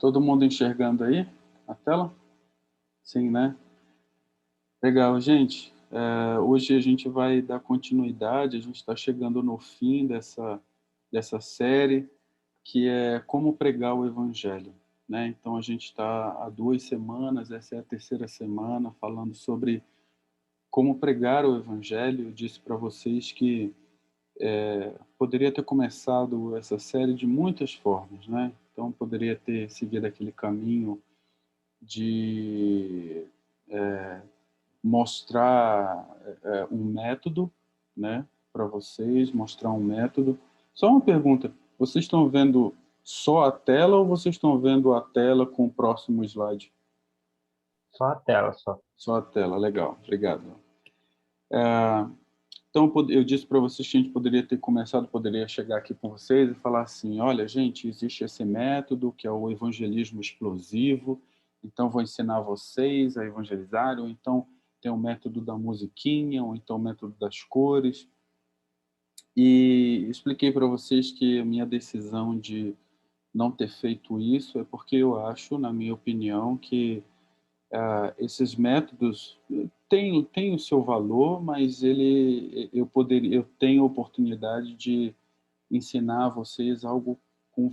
Todo mundo enxergando aí a tela? Sim, né? Legal, gente. Hoje a gente vai dar continuidade, a gente está chegando no fim dessa série, que é Como Pregar o Evangelho, né? Então a gente está há 2 semanas, essa é a terceira semana, falando sobre como pregar o Evangelho. Eu disse para vocês que poderia ter começado essa série de muitas formas, né? Então poderia ter seguido aquele caminho de mostrar um método, né, para vocês, mostrar um método. Só uma pergunta: vocês estão vendo só a tela ou vocês estão vendo a tela com o próximo slide? Só a tela, só. Só a tela, legal, obrigado. Então, eu disse para vocês que a gente poderia ter começado, poderia chegar aqui com vocês e falar assim: olha, gente, existe esse método que é o evangelismo explosivo, então vou ensinar vocês a evangelizar, ou então tem o método da musiquinha, ou então o método das cores. E expliquei para vocês que a minha decisão de não ter feito isso é porque eu acho, na minha opinião, que esses métodos têm o seu valor, mas eu tenho a oportunidade de ensinar a vocês algo com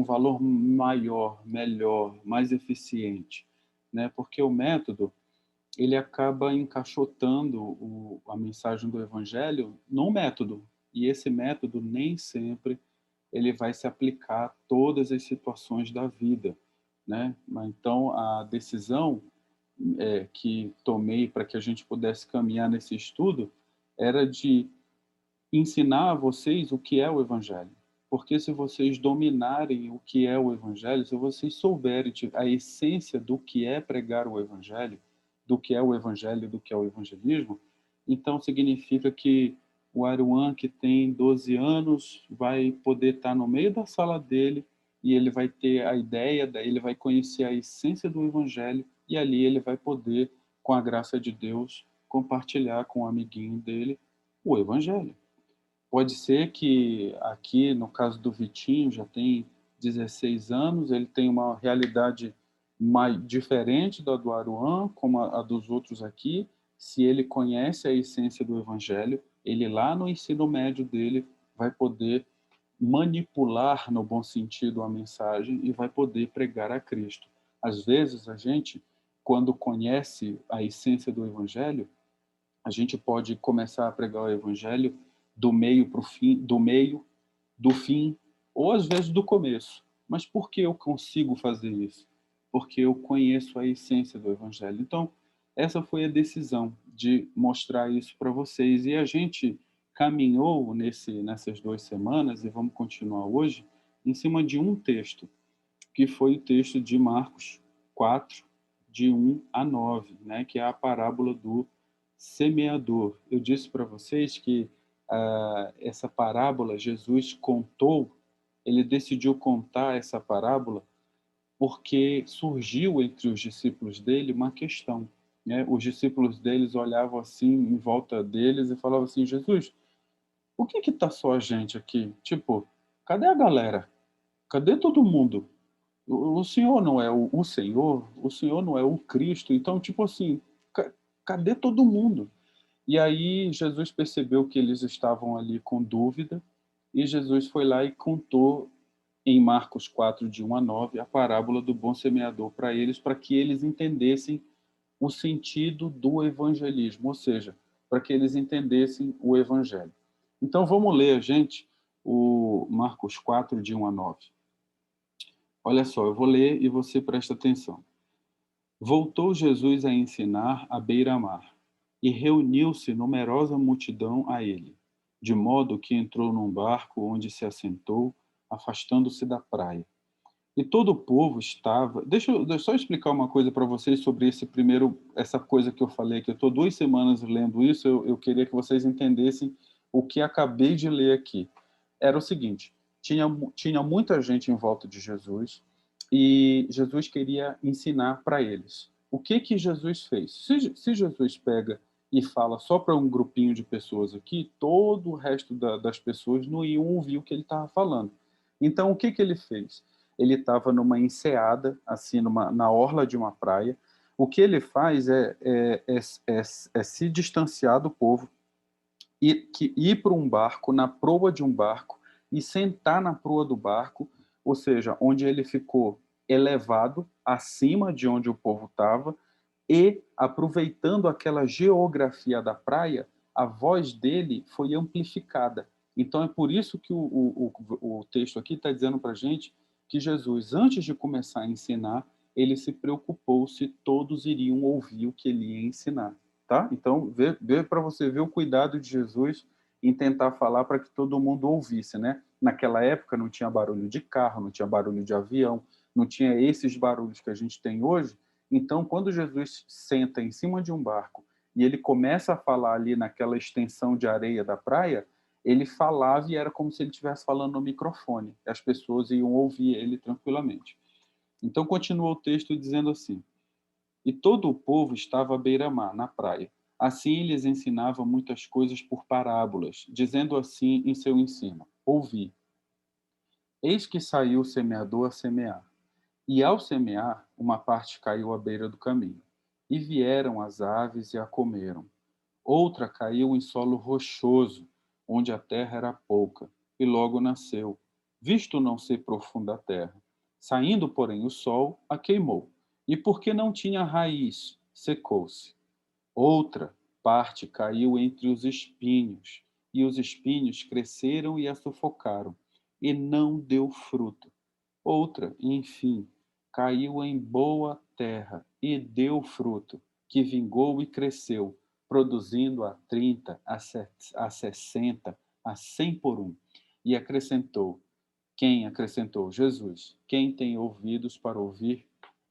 valor maior, melhor, mais eficiente, né? Porque o método ele acaba encaixotando a mensagem do evangelho num método, e esse método nem sempre ele vai se aplicar a todas as situações da vida, né? Então a decisão que tomei para que a gente pudesse caminhar nesse estudo era de ensinar a vocês o que é o Evangelho. Porque se vocês dominarem o que é o Evangelho, se vocês souberem a essência do que é pregar o Evangelho, do que é o Evangelho, do que é o evangelismo, então significa que o Aruan, que tem 12 anos, vai poder estar no meio da sala dele e ele vai ter a ideia, ele vai conhecer a essência do Evangelho e ali ele vai poder, com a graça de Deus, compartilhar com o amiguinho dele o Evangelho. Pode ser que aqui, no caso do Vitinho, já tem 16 anos, ele tem uma realidade mais diferente da do Aruan, como a dos outros aqui. Se ele conhece a essência do Evangelho, ele lá no ensino médio dele vai poder manipular, no bom sentido, a mensagem e vai poder pregar a Cristo. Às vezes, a gente, quando conhece a essência do Evangelho, a gente pode começar a pregar o evangelho do meio para o fim, do meio, do fim, ou às vezes do começo. Mas por que eu consigo fazer isso? Porque eu conheço a essência do evangelho. Então, essa foi a decisão de mostrar isso para vocês. E a gente caminhou nessas 2 semanas, e vamos continuar hoje, em cima de um texto, que foi o texto de Marcos 4, de 1 a 9, né, que é a parábola do semeador. Eu disse para vocês que essa parábola Jesus contou, ele decidiu contar essa parábola porque surgiu entre os discípulos dele uma questão, né? Os discípulos deles olhavam assim em volta deles e falavam assim: Jesus, por que está só a gente aqui? Tipo, cadê a galera? Cadê todo mundo? O Senhor não é o Senhor, o Senhor não é o Cristo, então, tipo assim, cadê todo mundo? E aí Jesus percebeu que eles estavam ali com dúvida, e Jesus foi lá e contou em Marcos 4, de 1 a 9, a parábola do bom semeador para eles, para que eles entendessem o sentido do evangelismo, ou seja, para que eles entendessem o evangelho. Então vamos ler, gente, o Marcos 4, de 1 a 9. Olha só, eu vou ler e você presta atenção. Voltou Jesus a ensinar à beira-mar, e reuniu-se numerosa multidão a ele, de modo que entrou num barco onde se assentou, afastando-se da praia. E todo o povo estava... Deixa eu só explicar uma coisa para vocês sobre essa coisa que eu falei, que eu estou 2 semanas lendo isso, eu queria que vocês entendessem o que acabei de ler aqui. Era o seguinte: tinha muita gente em volta de Jesus, e Jesus queria ensinar para eles. O que Jesus fez? Se Jesus pega e fala só para um grupinho de pessoas aqui, todo o resto das pessoas não iam ouvir o que ele estava falando. Então, o que ele fez? ele estava numa enseada, assim, na orla de uma praia. O que ele faz é se distanciar do povo, ir para um barco, na proa de um barco, e sentar na proa do barco, ou seja, onde ele ficou elevado, acima de onde o povo estava, e, aproveitando aquela geografia da praia, a voz dele foi amplificada. Então é por isso que o texto aqui está dizendo para a gente que Jesus, antes de começar a ensinar, ele se preocupou se todos iriam ouvir o que ele ia ensinar. Tá? Então, vê para você ver o cuidado de Jesus em tentar falar para que todo mundo ouvisse, né? Naquela época não tinha barulho de carro, não tinha barulho de avião, não tinha esses barulhos que a gente tem hoje. Então, quando Jesus senta em cima de um barco e ele começa a falar ali naquela extensão de areia da praia, ele falava e era como se ele estivesse falando no microfone. As pessoas iam ouvir ele tranquilamente. Então, continua o texto dizendo assim: e todo o povo estava à beira-mar, na praia. Assim lhes ensinava muitas coisas por parábolas, dizendo assim em seu ensino: ouvi, eis que saiu o semeador a semear. E ao semear, uma parte caiu à beira do caminho, e vieram as aves e a comeram. Outra caiu em solo rochoso, onde a terra era pouca, e logo nasceu, visto não ser profunda a terra. Saindo, porém, o sol, a queimou, e porque não tinha raiz, secou-se. Outra parte caiu entre os espinhos, e os espinhos cresceram e a sufocaram, e não deu fruto. Outra, enfim, caiu em boa terra e deu fruto, que vingou e cresceu, produzindo a 30, a 60, a 100 por um. E acrescentou, quem acrescentou? Jesus. Quem tem ouvidos para ouvir,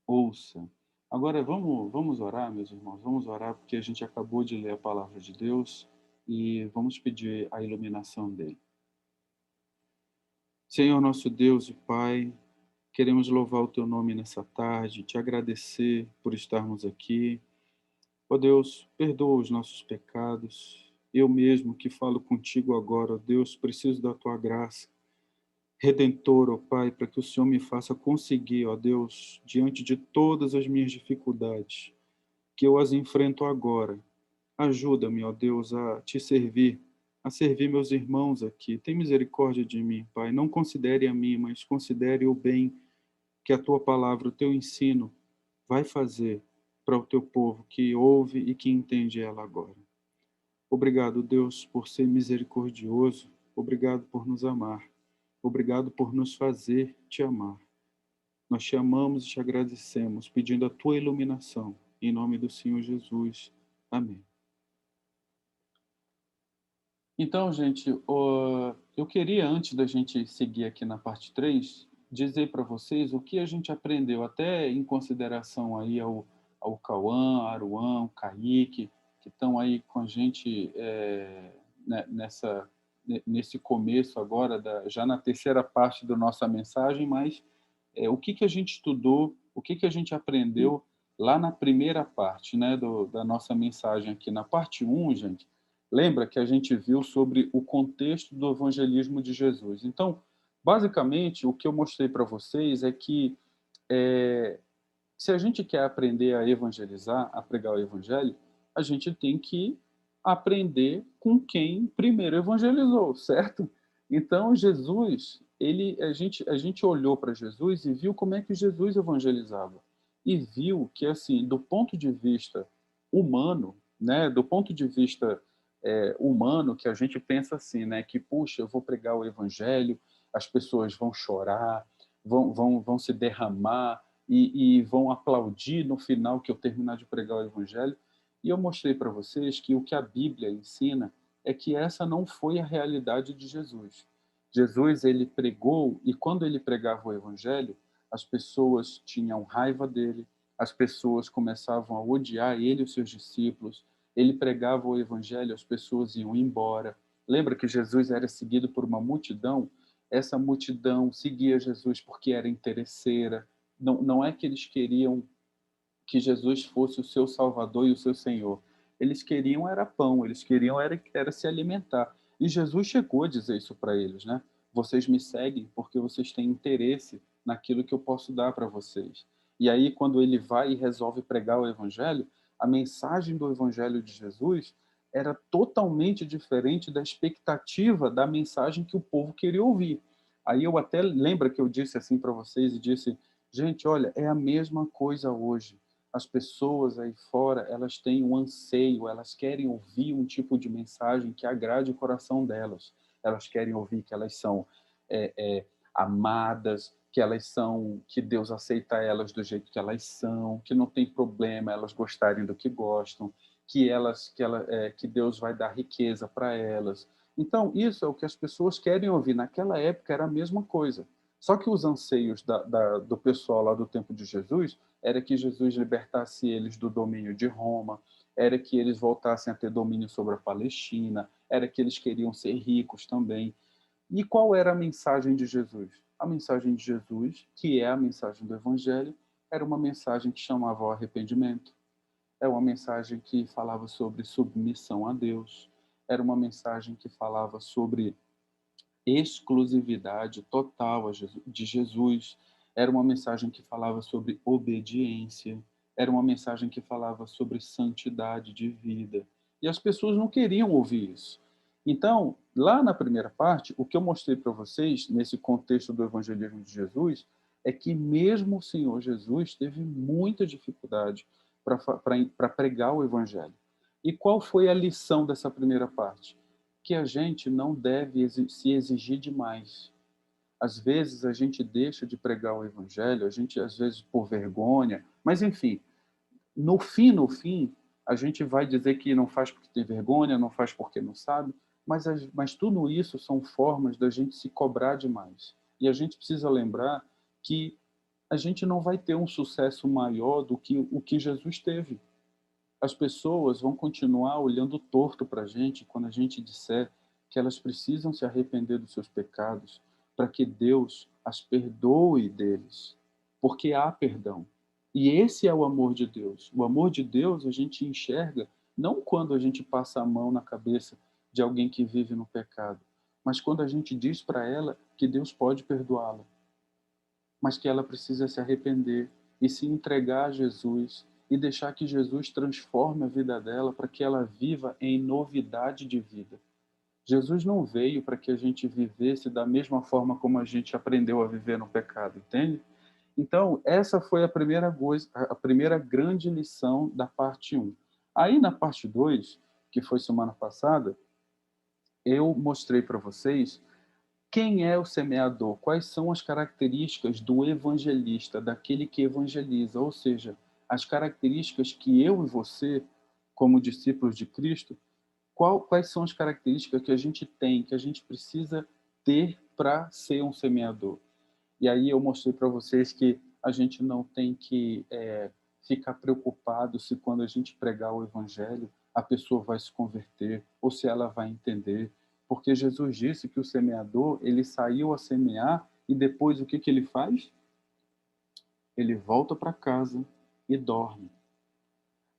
ouça. Agora vamos orar, meus irmãos, vamos orar porque a gente acabou de ler a palavra de Deus e vamos pedir a iluminação dele. Senhor nosso Deus e Pai, queremos louvar o Teu nome nessa tarde, te agradecer por estarmos aqui. Ó Deus, perdoa os nossos pecados. Eu mesmo que falo contigo agora, ó Deus, preciso da Tua graça. Redentor, ó Pai, para que o Senhor me faça conseguir, ó Deus, diante de todas as minhas dificuldades, que eu as enfrento agora. Ajuda-me, ó Deus, a te servir, a servir meus irmãos aqui. Tem misericórdia de mim, Pai. Não considere a mim, mas considere o bem que a tua palavra, o teu ensino vai fazer para o teu povo que ouve e que entende ela agora. Obrigado, Deus, por ser misericordioso. Obrigado por nos amar. Obrigado por nos fazer te amar. Nós te amamos e te agradecemos, pedindo a tua iluminação. Em nome do Senhor Jesus. Amém. Então, gente, eu queria, antes da gente seguir aqui na parte 3, dizer para vocês o que a gente aprendeu, até em consideração aí ao Cauã, Aruan, o Kaique, que estão aí com a gente nesse começo agora, já na terceira parte da nossa mensagem, mas o que a gente estudou, o que a gente aprendeu lá na primeira parte, né, da nossa mensagem aqui. Na parte 1, gente, lembra que a gente viu sobre o contexto do evangelismo de Jesus. Então, basicamente, o que eu mostrei para vocês é que se a gente quer aprender a evangelizar, a pregar o evangelho, a gente tem que aprender com quem primeiro evangelizou, certo? Então, Jesus, a gente olhou para Jesus e viu como é que Jesus evangelizava. E viu que, assim, do ponto de vista humano, né, do ponto de vista humano, que a gente pensa assim, né, que, puxa, eu vou pregar o evangelho, as pessoas vão chorar, vão se derramar, e vão aplaudir no final que eu terminar de pregar o evangelho. E eu mostrei para vocês que o que a Bíblia ensina é que essa não foi a realidade de Jesus. Jesus, ele pregou, e quando ele pregava o evangelho, as pessoas tinham raiva dele, as pessoas começavam a odiar ele e os seus discípulos. Ele pregava o evangelho, as pessoas iam embora. Lembra que Jesus era seguido por uma multidão? Essa multidão seguia Jesus porque era interesseira. Não é que eles queriam que Jesus fosse o seu Salvador e o seu Senhor. Eles queriam era pão, eles queriam era se alimentar. E Jesus chegou a dizer isso para eles, né? Vocês me seguem porque vocês têm interesse naquilo que eu posso dar para vocês. E aí, quando ele vai e resolve pregar o evangelho, a mensagem do evangelho de Jesus era totalmente diferente da expectativa da mensagem que o povo queria ouvir. Aí eu até lembro que eu disse assim para vocês e disse, gente, olha, é a mesma coisa hoje. As pessoas aí fora, elas têm um anseio, elas querem ouvir um tipo de mensagem que agrade o coração delas. Elas querem ouvir que elas são amadas, que elas são, que Deus aceita elas do jeito que elas são, que não tem problema elas gostarem do que gostam, que Deus vai dar riqueza para elas. Então, isso é o que as pessoas querem ouvir. Naquela época era a mesma coisa. Só que os anseios do pessoal lá do tempo de Jesus era que Jesus libertasse eles do domínio de Roma, era que eles voltassem a ter domínio sobre a Palestina, era que eles queriam ser ricos também. E qual era a mensagem de Jesus? A mensagem de Jesus, que é a mensagem do Evangelho, era uma mensagem que chamava ao arrependimento. É uma mensagem que falava sobre submissão a Deus. Era uma mensagem que falava sobre exclusividade total de Jesus. Era uma mensagem que falava sobre obediência. Era uma mensagem que falava sobre santidade de vida. E as pessoas não queriam ouvir isso. Então, lá na primeira parte, o que eu mostrei para vocês, nesse contexto do evangelismo de Jesus, é que mesmo o Senhor Jesus teve muita dificuldade para pregar o evangelho. E qual foi a lição dessa primeira parte? Que a gente não deve se exigir demais. Às vezes a gente deixa de pregar o evangelho, a gente às vezes por vergonha, mas enfim, no fim, a gente vai dizer que não faz porque tem vergonha, não faz porque não sabe, mas tudo isso são formas da gente se cobrar demais. E a gente precisa lembrar que a gente não vai ter um sucesso maior do que o que Jesus teve. As pessoas vão continuar olhando torto para a gente quando a gente disser que elas precisam se arrepender dos seus pecados para que Deus as perdoe deles, porque há perdão. E esse é o amor de Deus. O amor de Deus a gente enxerga não quando a gente passa a mão na cabeça de alguém que vive no pecado, mas quando a gente diz para ela que Deus pode perdoá-la, mas que ela precisa se arrepender e se entregar a Jesus e deixar que Jesus transforme a vida dela para que ela viva em novidade de vida. Jesus não veio para que a gente vivesse da mesma forma como a gente aprendeu a viver no pecado, entende? Então, essa foi a primeira grande lição da parte 1. Aí, na parte 2, que foi semana passada, eu mostrei para vocês quem é o semeador? Quais são as características do evangelista, daquele que evangeliza? Ou seja, as características que eu e você, como discípulos de Cristo, quais são as características que a gente tem, que a gente precisa ter para ser um semeador? E aí eu mostrei para vocês que a gente não tem que ficar preocupado se quando a gente pregar o evangelho a pessoa vai se converter ou se ela vai entender, porque Jesus disse que o semeador ele saiu a semear e depois o que que ele faz? Ele volta para casa e dorme.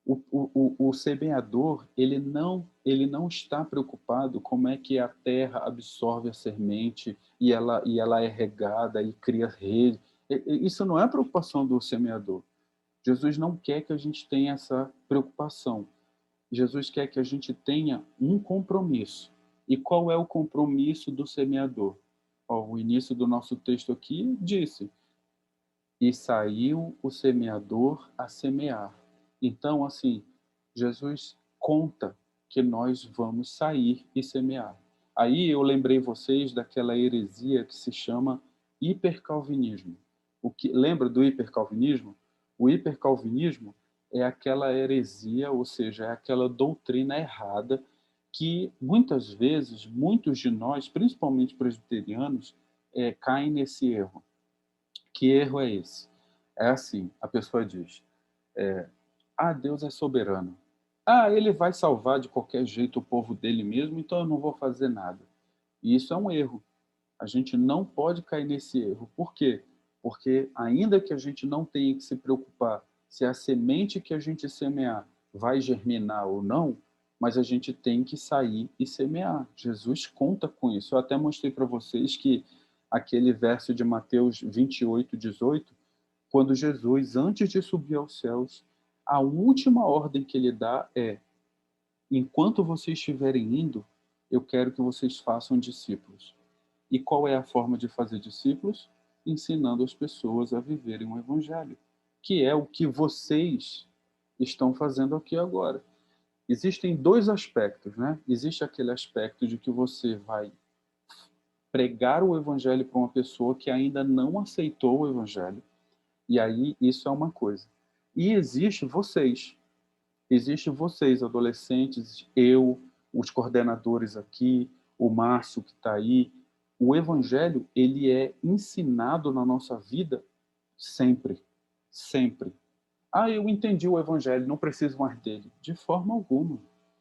O semeador ele não está preocupado como é que a terra absorve a semente e ela é regada e cria rede. Isso não é a preocupação do semeador. Jesus não quer que a gente tenha essa preocupação. Jesus quer que a gente tenha um compromisso. E qual é o compromisso do semeador? O início do nosso texto aqui disse: e saiu o semeador a semear. Então, assim, Jesus conta que nós vamos sair e semear. Aí eu lembrei vocês daquela heresia que se chama hipercalvinismo. Lembra do hipercalvinismo? O hipercalvinismo é aquela heresia, ou seja, é aquela doutrina errada que muitas vezes, muitos de nós, principalmente presbiterianos, caem nesse erro. Que erro é esse? É assim, a pessoa diz, Deus é soberano. Ele vai salvar de qualquer jeito o povo dele mesmo, então eu não vou fazer nada. E isso é um erro. A gente não pode cair nesse erro. Por quê? Porque ainda que a gente não tenha que se preocupar se a semente que a gente semear vai germinar ou não, mas a gente tem que sair e semear. Jesus conta com isso. Eu até mostrei para vocês que aquele verso de Mateus 28:18, quando Jesus, antes de subir aos céus, a última ordem que ele dá é: enquanto vocês estiverem indo, eu quero que vocês façam discípulos. E qual é a forma de fazer discípulos? Ensinando as pessoas a viverem o evangelho, que é o que vocês estão fazendo aqui agora. Existem dois aspectos, né? Existe aquele aspecto de que você vai pregar o evangelho para uma pessoa que ainda não aceitou o evangelho, e aí isso é uma coisa. E existe vocês, adolescentes, eu, os coordenadores aqui, o Márcio que está aí. O evangelho, ele é ensinado na nossa vida sempre, sempre. Ah, eu entendi o evangelho, não preciso mais dele. De forma alguma,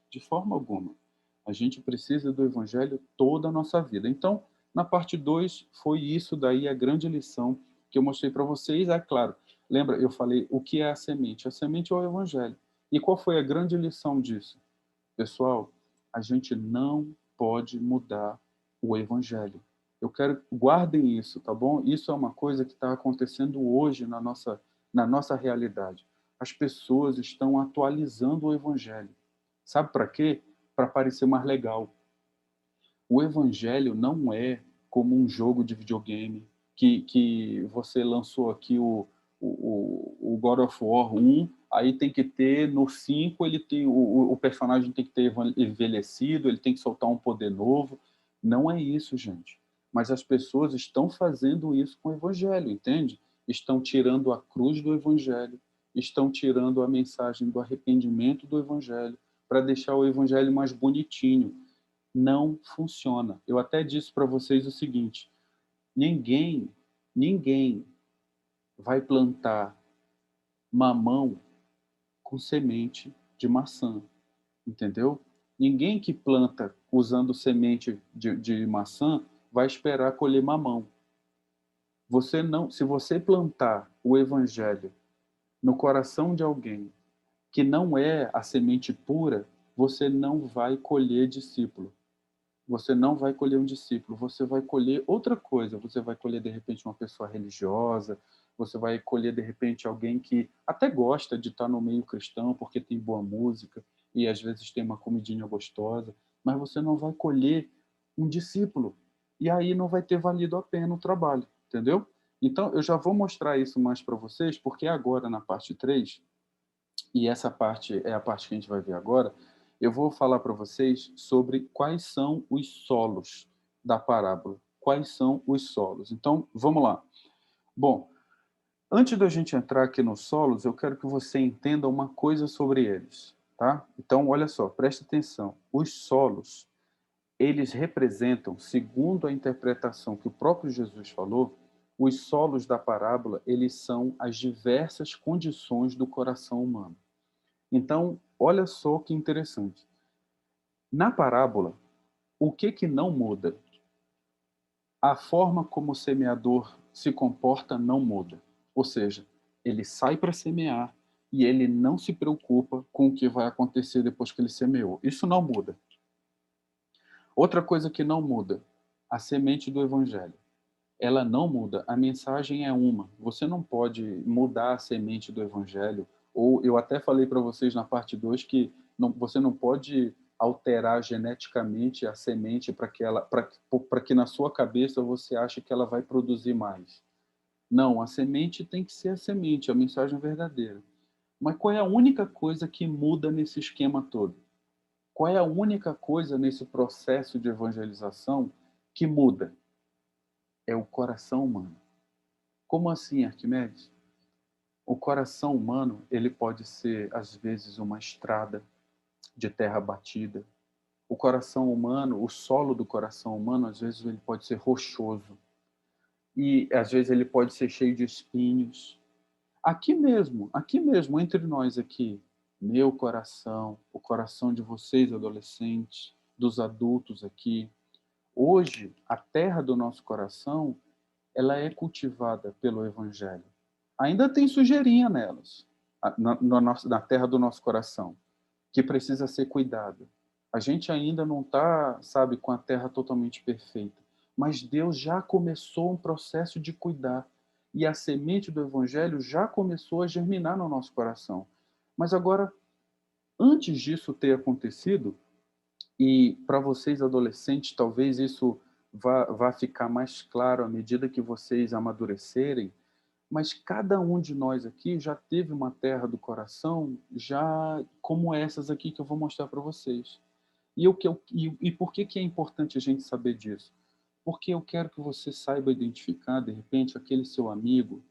de forma alguma. A gente precisa do evangelho toda a nossa vida. Então, na parte 2 foi isso daí a grande lição que eu mostrei para vocês. É claro, lembra, eu falei o que é a semente? A semente é o evangelho. E qual foi a grande lição disso? Pessoal, a gente não pode mudar o evangelho. Eu quero, guardem isso, tá bom? Isso é uma coisa que está acontecendo hoje na nossa realidade. As pessoas estão atualizando o evangelho. Sabe para quê? Para parecer mais legal. O evangelho não é como um jogo de videogame que você lançou aqui o God of War 1, aí tem que ter, no 5, ele tem, o personagem tem que ter envelhecido, ele tem que soltar um poder novo. Não é isso, gente. Mas as pessoas estão fazendo isso com o evangelho, entende? Estão tirando a cruz do evangelho, estão tirando a mensagem do arrependimento do evangelho, para deixar o evangelho mais bonitinho. Não funciona. Eu até disse para vocês o seguinte: ninguém vai plantar mamão com semente de maçã, entendeu? Ninguém que planta usando semente de maçã vai esperar colher mamão. Você não, se você plantar o evangelho no coração de alguém que não é a semente pura, você não vai colher discípulo. Você não vai colher um discípulo, você vai colher outra coisa. Você vai colher, de repente, uma pessoa religiosa, você vai colher, de repente, alguém que até gosta de estar no meio cristão porque tem boa música e às vezes tem uma comidinha gostosa, mas você não vai colher um discípulo. E aí não vai ter valido a pena o trabalho, entendeu? Então, eu já vou mostrar isso mais para vocês, porque agora, na parte 3, e essa parte é a parte que a gente vai ver agora, eu vou falar para vocês sobre quais são os solos da parábola. Quais são os solos? Então, vamos lá. Bom, antes da gente entrar aqui nos solos, eu quero que você entenda uma coisa sobre eles, tá? Então, olha só, preste atenção. Os solos, eles representam, segundo a interpretação que o próprio Jesus falou, os solos da parábola, eles são as diversas condições do coração humano. Então, olha só que interessante. Na parábola, o que não muda? A forma como o semeador se comporta não muda. Ou seja, ele sai para semear e ele não se preocupa com o que vai acontecer depois que ele semeou. Isso não muda. Outra coisa que não muda, a semente do evangelho. Ela não muda, a mensagem é uma. Você não pode mudar a semente do evangelho, ou eu até falei para vocês na parte 2 que você não pode alterar geneticamente a semente para que na sua cabeça você ache que ela vai produzir mais. Não, a semente tem que ser a semente, a mensagem verdadeira. Mas qual é a única coisa que muda nesse esquema todo? Qual é a única coisa nesse processo de evangelização que muda? É o coração humano. Como assim, Arquimedes? O coração humano, ele pode ser, às vezes, uma estrada de terra batida. O coração humano, o solo do coração humano, às vezes, ele pode ser rochoso. E, às vezes, ele pode ser cheio de espinhos. Aqui mesmo, entre nós aqui, meu coração, o coração de vocês, adolescentes, dos adultos aqui, hoje, a terra do nosso coração, ela é cultivada pelo Evangelho. Ainda tem sujeirinha nelas, na terra do nosso coração, que precisa ser cuidada. A gente ainda não está, sabe, com a terra totalmente perfeita, mas Deus já começou um processo de cuidar. E a semente do Evangelho já começou a germinar no nosso coração. Mas agora, antes disso ter acontecido, e para vocês adolescentes, talvez isso vá ficar mais claro à medida que vocês amadurecerem, mas cada um de nós aqui já teve uma terra do coração, já como essas aqui que eu vou mostrar para vocês. E por que, que é importante a gente saber disso? Porque eu quero que você saiba identificar, de repente, aquele seu amigo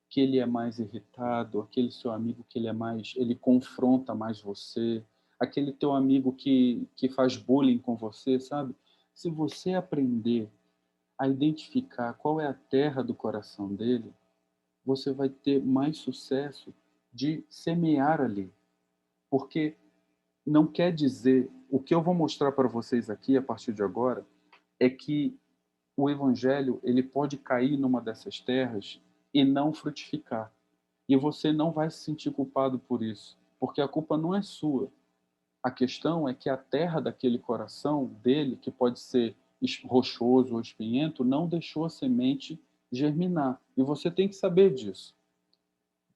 que ele é mais irritado, aquele seu amigo que ele confronta mais você, aquele teu amigo que faz bullying com você, sabe? Se você aprender a identificar qual é a terra do coração dele, você vai ter mais sucesso de semear ali. Porque não quer dizer, o que eu vou mostrar para vocês aqui a partir de agora, é que o evangelho ele pode cair numa dessas terras e não frutificar. E você não vai se sentir culpado por isso, porque a culpa não é sua. A questão é que a terra daquele coração dele, que pode ser rochoso ou espinhento, não deixou a semente germinar. E você tem que saber disso.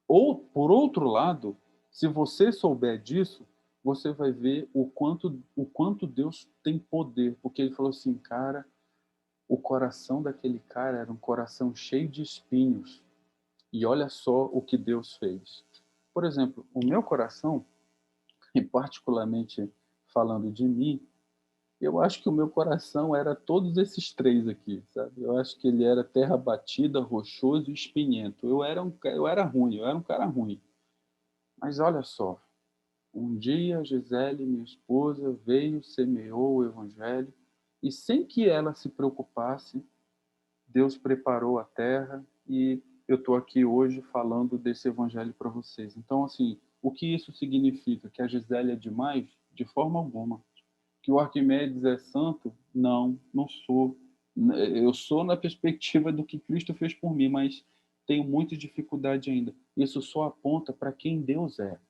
Ou, por outro lado, se você souber disso, você vai ver o quanto Deus tem poder. Porque ele falou assim, cara, o coração daquele cara era um coração cheio de espinhos. E olha só o que Deus fez. Por exemplo, o meu coração, e particularmente falando de mim, eu acho que o meu coração era todos esses três aqui, sabe? Eu acho que ele era terra batida, rochoso e espinhento. Eu era ruim, eu era um cara ruim. Mas olha só, um dia a Gisele, minha esposa, veio, semeou o evangelho, e sem que ela se preocupasse, Deus preparou a terra e eu estou aqui hoje falando desse evangelho para vocês. Então, assim, o que isso significa? Que a Gisele é demais? De forma alguma. Que o Arquimedes é santo? Não, não sou. Eu sou na perspectiva do que Cristo fez por mim, mas tenho muita dificuldade ainda. Isso só aponta para quem Deus é.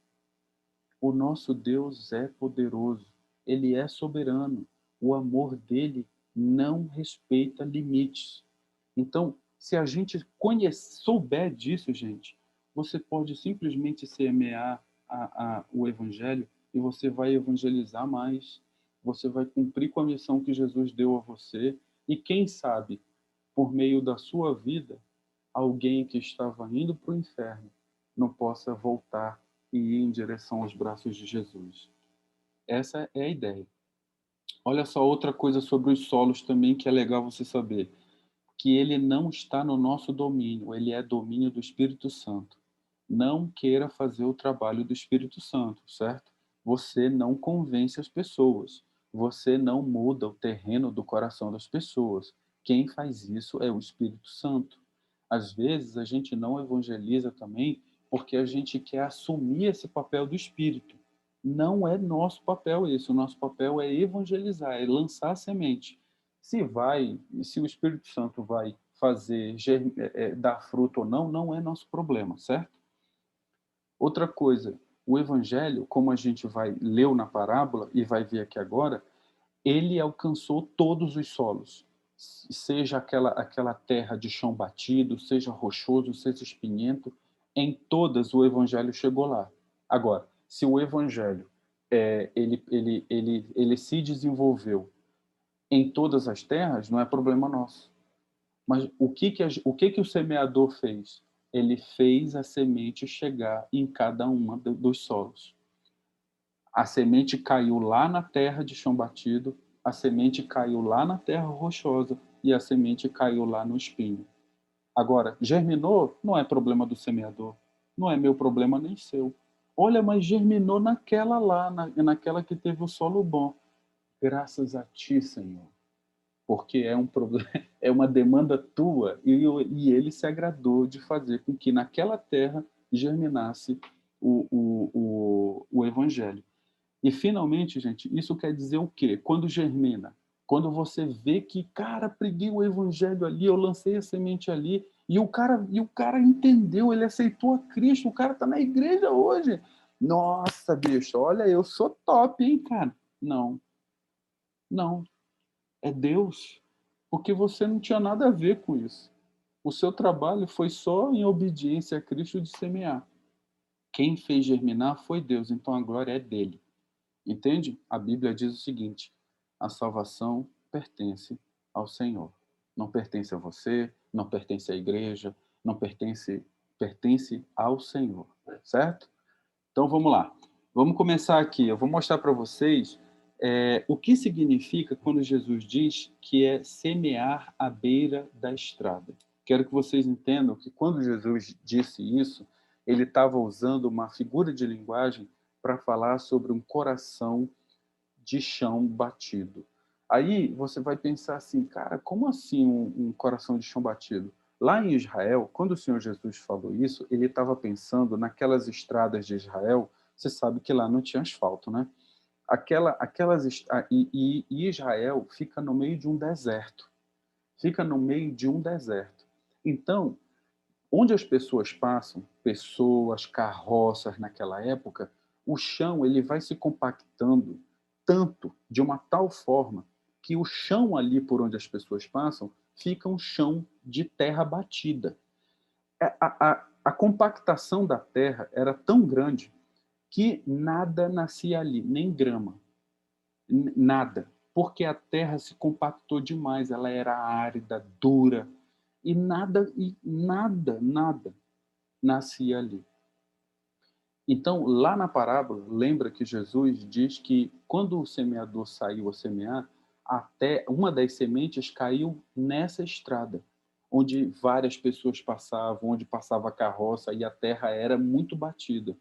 O nosso Deus é poderoso, ele é soberano, o amor dele não respeita limites. Então, se a gente souber disso, gente, você pode simplesmente semear o evangelho e você vai evangelizar mais, você vai cumprir com a missão que Jesus deu a você e quem sabe, por meio da sua vida, alguém que estava indo para o inferno não possa voltar e ir em direção aos braços de Jesus. Essa é a ideia. Olha só outra coisa sobre os solos também que é legal você saber, que ele não está no nosso domínio, ele é domínio do Espírito Santo. Não queira fazer o trabalho do Espírito Santo, certo? Você não convence as pessoas. Você não muda o terreno do coração das pessoas. Quem faz isso é o Espírito Santo. Às vezes a gente não evangeliza também porque a gente quer assumir esse papel do Espírito. Não é nosso papel esse. O nosso papel é evangelizar, é lançar a semente. Se o Espírito Santo vai fazer dar fruto ou não, não é nosso problema, certo? Outra coisa, o Evangelho, como a gente leu na parábola e vai ver aqui agora, ele alcançou todos os solos. Seja aquela terra de chão batido, seja rochoso, seja espinhento, em todas o Evangelho chegou lá. Agora, se o Evangelho ele se desenvolveu em todas as terras, não é problema nosso. Mas o que o semeador fez? Ele fez a semente chegar em cada uma dos solos. A semente caiu lá na terra de chão batido, a semente caiu lá na terra rochosa e a semente caiu lá no espinho. Agora, germinou? Não é problema do semeador. Não é meu problema nem seu. Olha, mas germinou naquela lá, naquela que teve o solo bom. Graças a ti, Senhor, porque é um problema, é uma demanda tua e ele se agradou de fazer com que naquela terra germinasse o evangelho. E finalmente, gente, isso quer dizer o quê? Quando germina, quando você vê que, cara, preguei o evangelho ali, eu lancei a semente ali, e o cara entendeu, ele aceitou a Cristo, o cara tá na igreja hoje. Nossa, bicho, olha, eu sou top, hein, cara? Não, não, é Deus. porque você não tinha nada a ver com isso. O seu trabalho foi só em obediência a Cristo de semear. Quem fez germinar foi Deus, então a glória é dele. Entende? A Bíblia diz o seguinte: a salvação pertence ao Senhor. Não pertence a você, não pertence à igreja, não pertence, pertence ao Senhor, certo? Então vamos lá. Vamos começar aqui. Eu vou mostrar para vocês o que significa quando Jesus diz que é semear à beira da estrada. Quero que vocês entendam que quando Jesus disse isso, ele estava usando uma figura de linguagem para falar sobre um coração de chão batido. Aí você vai pensar assim, cara, como assim um coração de chão batido? Lá em Israel, quando o Senhor Jesus falou isso, ele estava pensando naquelas estradas de Israel. Você sabe que lá não tinha asfalto, né? E Israel fica no meio de um deserto. Fica no meio de um deserto. Então, onde as pessoas passam, pessoas, carroças naquela época, o chão ele vai se compactando tanto, de uma tal forma, que o chão ali por onde as pessoas passam fica um chão de terra batida. A compactação da terra era tão grande que nada nascia ali, nem grama, nada, porque a terra se compactou demais, ela era árida, dura, e nada nascia ali. Então, lá na parábola, lembra que Jesus diz que quando o semeador saiu a semear, até uma das sementes caiu nessa estrada, onde várias pessoas passavam, onde passava a carroça e a terra era muito batida.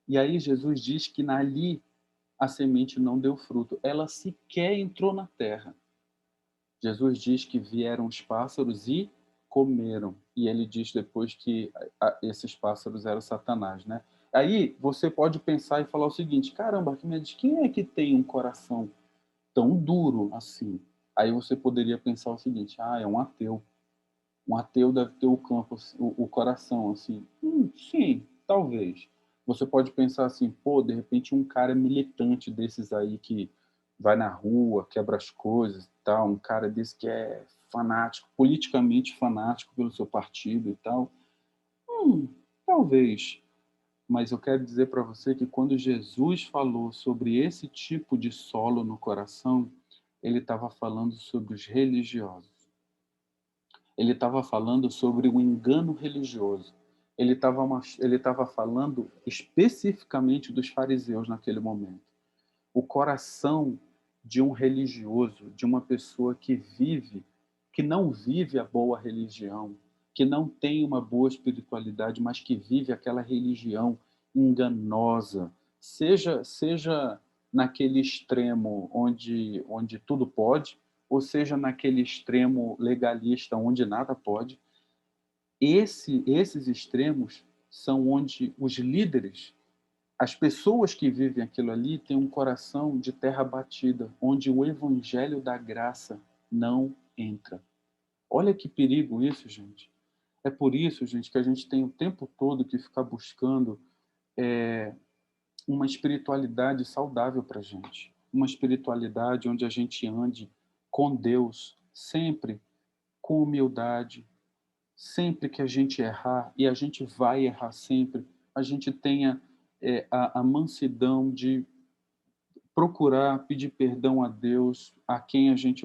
E aí Jesus diz que ali a semente não deu fruto, ela sequer entrou na terra. Jesus diz que vieram os pássaros e comeram. E ele diz depois que esses pássaros eram Satanás, né? Aí você pode pensar e falar o seguinte: caramba, Arquimedes, quem é que tem um coração tão duro assim? Aí você poderia pensar o seguinte: ah, é um ateu. Um ateu deve ter o campo, o coração assim. Sim, talvez. Você pode pensar assim, pô, de repente um cara militante desses aí que vai na rua, quebra as coisas e tal, um cara desse que é fanático, politicamente fanático pelo seu partido e tal. Hum, talvez. Mas eu quero dizer para você que quando Jesus falou sobre esse tipo de solo no coração, ele estava falando sobre os religiosos. Ele estava falando sobre o engano religioso. Ele estava falando especificamente dos fariseus naquele momento. O coração de um religioso, de uma pessoa que não vive a boa religião, que não tem uma boa espiritualidade, mas que vive aquela religião enganosa, seja naquele extremo onde tudo pode, ou seja naquele extremo legalista onde nada pode. Esses extremos são onde os líderes, as pessoas que vivem aquilo ali, têm um coração de terra batida, onde o evangelho da graça não entra. Olha que perigo isso, gente. É por isso, gente, que a gente tem o tempo todo que ficar buscando uma espiritualidade saudável para a gente. Uma espiritualidade onde a gente ande com Deus, sempre com humildade, sempre que a gente errar, e a gente vai errar sempre, a gente tenha a mansidão de procurar pedir perdão a Deus, a quem a gente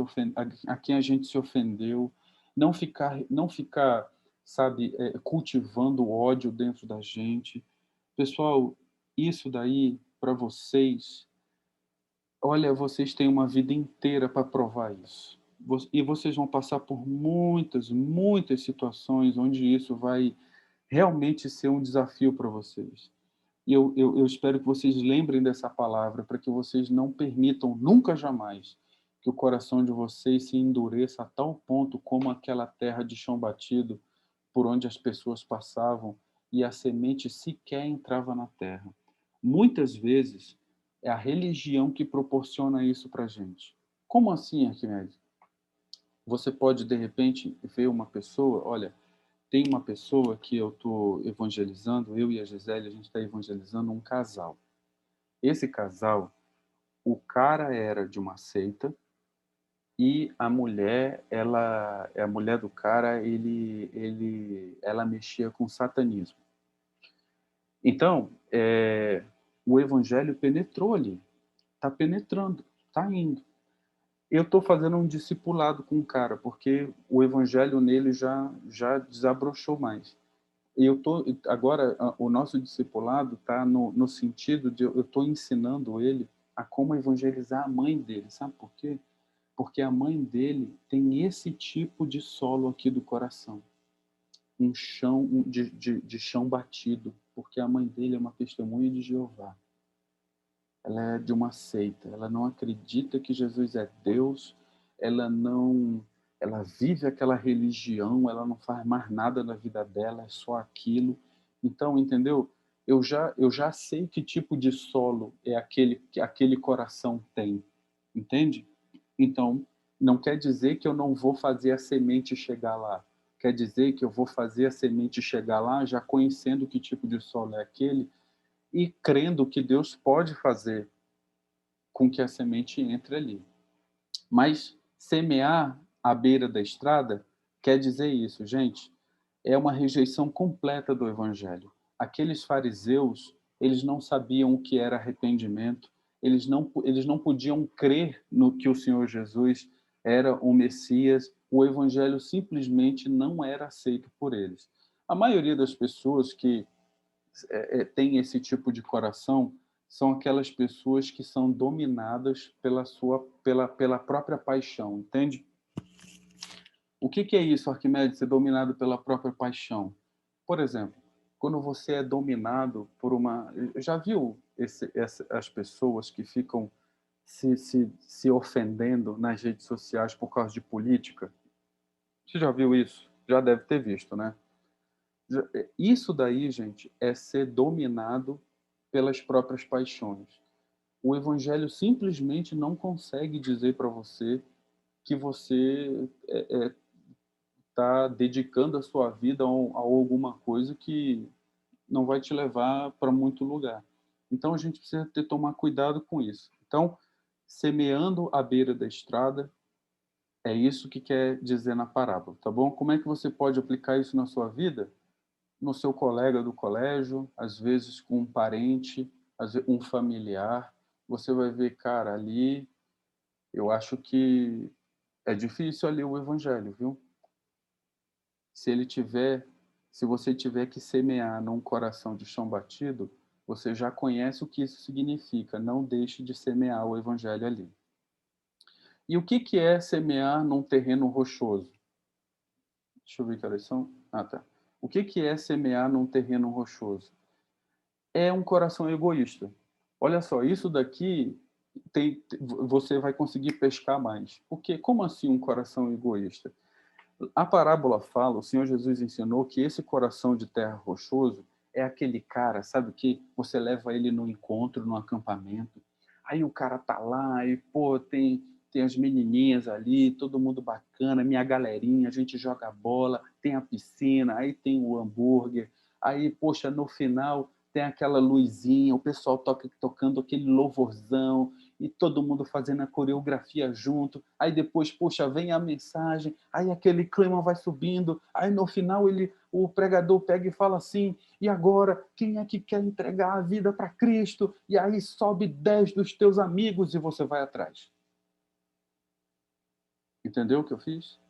a quem a gente se ofendeu, não ficar, sabe, cultivando o ódio dentro da gente. Pessoal, isso daí para vocês, olha, vocês têm uma vida inteira para provar isso. E vocês vão passar por muitas situações onde isso vai realmente ser um desafio para vocês. E eu espero que vocês lembrem dessa palavra, para que vocês não permitam nunca jamais que o coração de vocês se endureça a tal ponto como aquela terra de chão batido por onde as pessoas passavam e a semente sequer entrava na terra. Muitas vezes é a religião que proporciona isso para a gente. Como assim, Arquimedes? Você pode, de repente, ver uma pessoa, olha, tem uma pessoa que eu estou evangelizando, eu e a Gisele, a gente está evangelizando um casal. Esse casal, o cara era de uma seita, e a mulher, a mulher do cara, ela mexia com satanismo. Então, o evangelho penetrou ali, está penetrando, está indo. Eu estou fazendo um discipulado com o cara, porque o evangelho nele já desabrochou mais. E eu tô agora o nosso discipulado está no sentido de eu estou ensinando ele a como evangelizar a mãe dele, sabe por quê? Porque a mãe dele tem esse tipo de solo aqui do coração, um chão de chão batido, porque a mãe dele é uma testemunha de Jeová. Ela é de uma seita, ela não acredita que Jesus é Deus, ela não, ela vive aquela religião, ela não faz mais nada na vida dela, é só aquilo. Então, entendeu? Eu já sei que tipo de solo é aquele que aquele coração tem, entende? Então, não quer dizer que eu não vou fazer a semente chegar lá. Quer dizer que eu vou fazer a semente chegar lá já conhecendo que tipo de solo é aquele e crendo que Deus pode fazer com que a semente entre ali. Mas semear à beira da estrada quer dizer isso, gente. É uma rejeição completa do evangelho. Aqueles fariseus, eles não sabiam o que era arrependimento, eles não podiam crer no que o Senhor Jesus era o Messias, o evangelho simplesmente não era aceito por eles. A maioria das pessoas que tem esse tipo de coração são aquelas pessoas que são dominadas pela própria paixão, entende? O que é isso, Arquimedes, ser dominado pela própria paixão? Por exemplo, quando você é dominado por uma... Já viu as pessoas que ficam se ofendendo nas redes sociais por causa de política? Você já viu isso? Já deve ter visto, né? Isso daí, gente, é ser dominado pelas próprias paixões. O evangelho simplesmente não consegue dizer para você que você está dedicando a sua vida a alguma coisa que não vai te levar para muito lugar. Então a gente precisa tomar cuidado com isso. Então, semeando à beira da estrada, é isso que quer dizer na parábola, tá bom? Como é que você pode aplicar isso na sua vida? No seu colega do colégio, às vezes com um parente, um familiar, você vai ver, cara, ali eu acho que é difícil ali o evangelho, viu? Se ele tiver, se você tiver que semear num coração de chão batido, você já conhece o que isso significa. Não deixe de semear o evangelho ali. E o que é semear num terreno rochoso? Deixa eu ver que horas são. Ah, tá. O que é semear num terreno rochoso? É um coração egoísta. Olha só, isso daqui você vai conseguir pescar mais. Porque como assim um coração egoísta? A parábola fala, o Senhor Jesus ensinou que esse coração de terra rochoso é aquele cara, sabe, que você leva ele no encontro, no acampamento, aí o cara tá lá e, pô, tem as menininhas ali, todo mundo bacana, minha galerinha, a gente joga bola, tem a piscina, aí tem o hambúrguer, aí, poxa, no final tem aquela luzinha, o pessoal tocando aquele louvorzão, e todo mundo fazendo a coreografia junto, aí depois, puxa, vem a mensagem, aí aquele clima vai subindo, aí no final o pregador pega e fala assim, e agora, quem é que quer entregar a vida para Cristo? E aí sobe 10 dos teus amigos e você vai atrás. Entendeu o que eu fiz?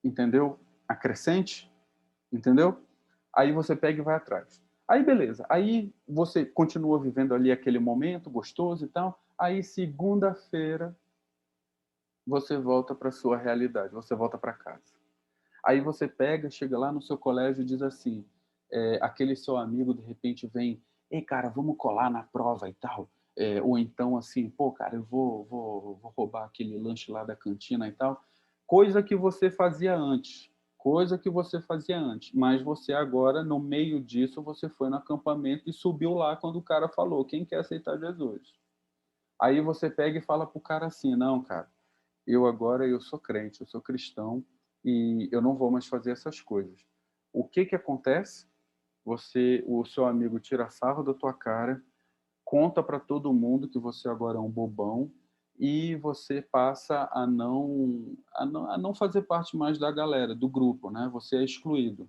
Entendeu a crescente? Entendeu? Aí você pega e vai atrás. Aí beleza, aí você continua vivendo ali aquele momento gostoso e tal, aí segunda-feira você volta para sua realidade, você volta para casa. Aí você pega, chega lá no seu colégio e diz assim, aquele seu amigo de repente vem, ei cara, vamos colar na prova e tal, ou então assim, pô cara, eu vou roubar aquele lanche lá da cantina e tal, coisa que você fazia antes, mas você agora, no meio disso, você foi no acampamento e subiu lá quando o cara falou, quem quer aceitar Jesus? Aí você pega e fala pro cara assim, não cara, eu sou crente, eu sou cristão e eu não vou mais fazer essas coisas. O que acontece? O seu amigo tira sarro da tua cara, conta para todo mundo que você agora é um bobão e você passa a não fazer parte mais da galera, do grupo, né? Você é excluído.